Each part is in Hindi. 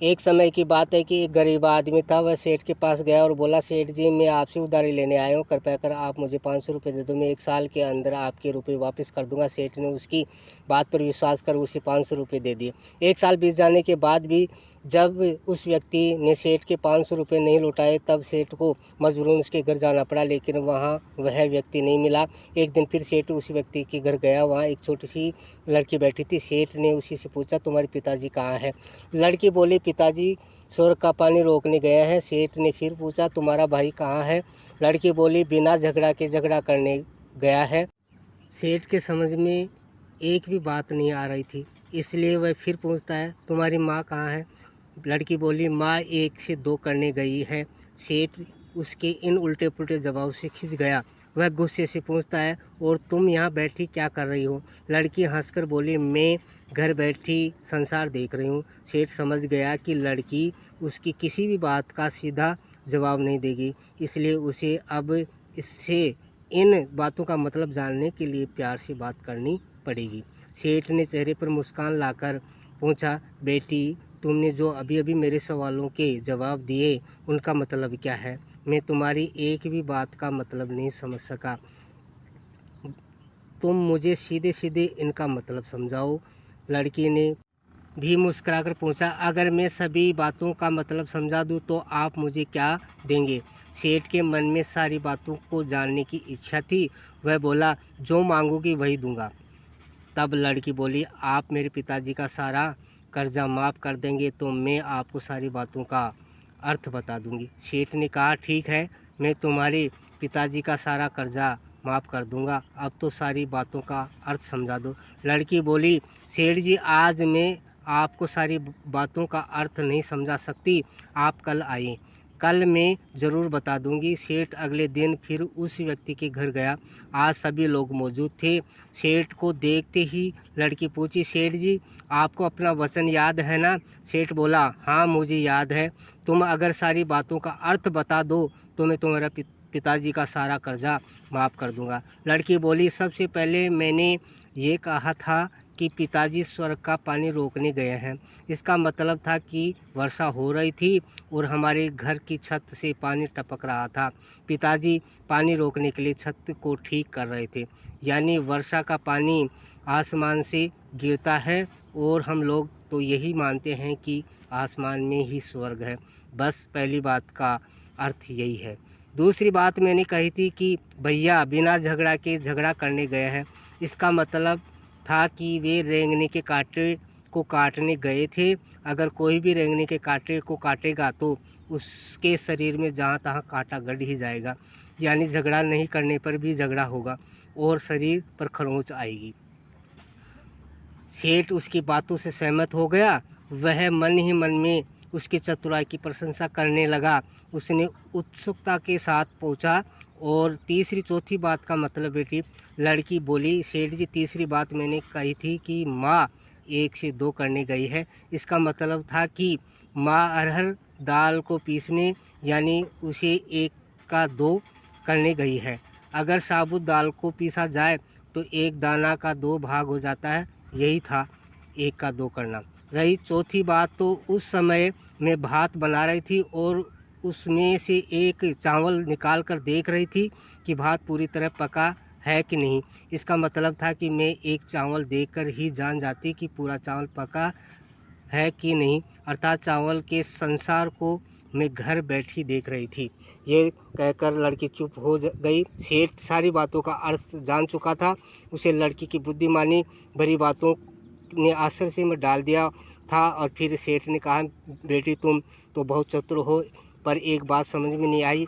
एक समय की बात है कि एक गरीब आदमी था। वह सेठ के पास गया और बोला, सेठ जी मैं आपसे उधारी लेने आया हूँ, कृपया कर आप मुझे 500 रुपये दे दो, मैं 1 साल के अंदर आपके रुपये वापस कर दूंगा। सेठ ने उसकी बात पर विश्वास कर उसे 500 रुपये दे दिए। 1 साल बीत जाने के बाद भी जब उस व्यक्ति ने सेठ के 500 रुपये नहीं लौटाए, तब सेठ को मजबूरन उसके घर जाना पड़ा, लेकिन वहाँ वह व्यक्ति नहीं मिला। एक दिन फिर सेठ उस व्यक्ति के घर गया। वहाँ एक छोटी सी लड़की बैठी थी। सेठ ने उसी से पूछा, तुम्हारे पिताजी कहाँ हैं? लड़की बोली, पिताजी स्वर्ग का पानी रोकने गए हैं। सेठ ने फिर पूछा, तुम्हारा भाई कहाँ है? लड़की बोली, बिना झगड़ा के झगड़ा करने गया है। सेठ के समझ में एक भी बात नहीं आ रही थी, इसलिए वह फिर पूछता है, तुम्हारी माँ कहाँ है? लड़की बोली, माँ 1 से 2 करने गई है। सेठ उसके इन उल्टे पुल्टे जवाब से खिंच गया। वह गुस्से से पूछता है, और तुम यहाँ बैठी क्या कर रही हो? लड़की हंसकर बोली, मैं घर बैठी संसार देख रही हूँ। सेठ समझ गया कि लड़की उसकी किसी भी बात का सीधा जवाब नहीं देगी, इसलिए उसे अब इससे इन बातों का मतलब जानने के लिए प्यार से बात करनी पड़ेगी। सेठ ने चेहरे पर मुस्कान लाकर पूछा, बेटी तुमने जो अभी अभी मेरे सवालों के जवाब दिए उनका मतलब क्या है? मैं तुम्हारी एक भी बात का मतलब नहीं समझ सका, तुम मुझे सीधे सीधे इनका मतलब समझाओ। लड़की ने भी मुस्कुराकर पूछा, अगर मैं सभी बातों का मतलब समझा दूं तो आप मुझे क्या देंगे? सेठ के मन में सारी बातों को जानने की इच्छा थी। वह बोला, जो मांगोगी वही दूंगा। तब लड़की बोली, आप मेरे पिताजी का सारा कर्जा माफ़ कर देंगे तो मैं आपको सारी बातों का अर्थ बता दूंगी। सेठ ने कहा, ठीक है, मैं तुम्हारे पिताजी का सारा कर्जा माफ़ कर दूंगा, अब तो सारी बातों का अर्थ समझा दो। लड़की बोली, सेठ जी आज मैं आपको सारी बातों का अर्थ नहीं समझा सकती, आप कल आइए, कल मैं ज़रूर बता दूंगी। सेठ अगले दिन फिर उस व्यक्ति के घर गया। आज सभी लोग मौजूद थे। सेठ को देखते ही लड़की पूछी, सेठ जी आपको अपना वचन याद है ना? सेठ बोला, हाँ मुझे याद है, तुम अगर सारी बातों का अर्थ बता दो तो मैं तुम्हारा पिताजी का सारा कर्जा माफ़ कर दूंगा। लड़की बोली, सबसे पहले मैंने ये कहा था कि पिताजी स्वर्ग का पानी रोकने गए हैं। इसका मतलब था कि वर्षा हो रही थी और हमारे घर की छत से पानी टपक रहा था। पिताजी पानी रोकने के लिए छत को ठीक कर रहे थे। यानी वर्षा का पानी आसमान से गिरता है और हम लोग तो यही मानते हैं कि आसमान में ही स्वर्ग है। बस पहली बात का अर्थ यही है। दूसरी बात मैंने कही थी कि भैया बिना झगड़ा के झगड़ा करने गए हैं। इसका मतलब था कि वे रेंगने के कांटे को काटने गए थे। अगर कोई भी रेंगने के कांटे को काटेगा तो उसके शरीर में जहाँ तहाँ कांटा गड़ ही जाएगा, यानी झगड़ा नहीं करने पर भी झगड़ा होगा और शरीर पर खरोंच आएगी। सेठ उसकी बातों से सहमत हो गया। वह मन ही मन में उसकी चतुराई की प्रशंसा करने लगा। उसने उत्सुकता के साथ पूछा, और तीसरी चौथी बात का मतलब बेटी? लड़की बोली, सेठ जी तीसरी बात मैंने कही थी कि माँ 1 से 2 करने गई है। इसका मतलब था कि माँ अरहर दाल को पीसने यानी उसे 1 का 2 करने गई है। अगर साबुत दाल को पीसा जाए तो 1 दाना का 2 भाग हो जाता है, यही था 1 का 2 करना। रही चौथी बात, तो उस समय मैं भात बना रही थी और उसमें से एक चावल निकाल कर देख रही थी कि भात पूरी तरह पका है कि नहीं। इसका मतलब था कि मैं एक चावल देखकर ही जान जाती कि पूरा चावल पका है कि नहीं, अर्थात चावल के संसार को मैं घर बैठी देख रही थी। ये कहकर लड़की चुप हो गई। सेठ सारी बातों का अर्थ जान चुका था। उसे लड़की की बुद्धिमानी भरी बातों ने आश्चर्य में डाल दिया था। और फिर सेठ ने कहा, बेटी तुम तो बहुत चतुर हो, पर एक बात समझ में नहीं आई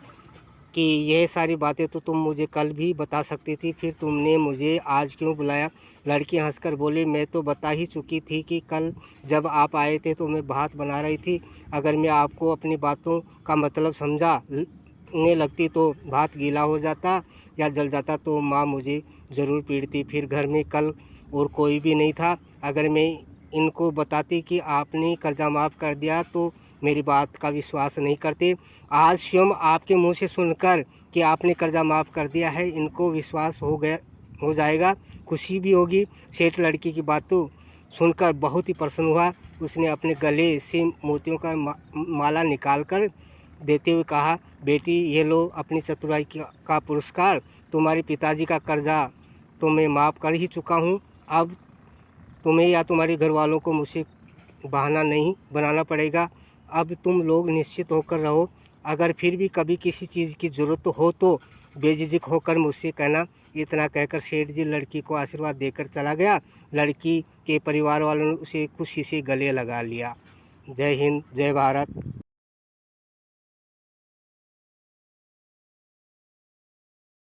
कि यह सारी बातें तो तुम मुझे कल भी बता सकती थी, फिर तुमने मुझे आज क्यों बुलाया? लड़की हंसकर बोली, मैं तो बता ही चुकी थी कि कल जब आप आए थे तो मैं भात बना रही थी। अगर मैं आपको अपनी बातों का मतलब समझाने लगती तो भात गीला हो जाता या जल जाता तो माँ मुझे ज़रूर पीटती। फिर घर में कल और कोई भी नहीं था। अगर मैं इनको बताती कि आपने कर्जा माफ़ कर दिया तो मेरी बात का विश्वास नहीं करते। आज स्वयं आपके मुंह से सुनकर कि आपने कर्जा माफ़ कर दिया है, इनको विश्वास हो जाएगा, खुशी भी होगी। सेठ लड़की की बातों सुनकर बहुत ही प्रसन्न हुआ। उसने अपने गले से मोतियों का माला निकाल कर देते हुए कहा, बेटी ये लो अपनी चतुराई का पुरस्कार। तुम्हारे पिताजी का कर्जा तो मैं माफ़ कर ही चुका हूँ। अब तुम्हें या तुम्हारे घर वालों को मुझसे बहाना नहीं बनाना पड़ेगा। अब तुम लोग निश्चित होकर रहो। अगर फिर भी कभी किसी चीज़ की ज़रूरत हो तो बेझिझक होकर मुझसे कहना। इतना कहकर सेठ जी लड़की को आशीर्वाद देकर चला गया। लड़की के परिवार वालों ने उसे खुशी से गले लगा लिया। जय हिंद, जय भारत।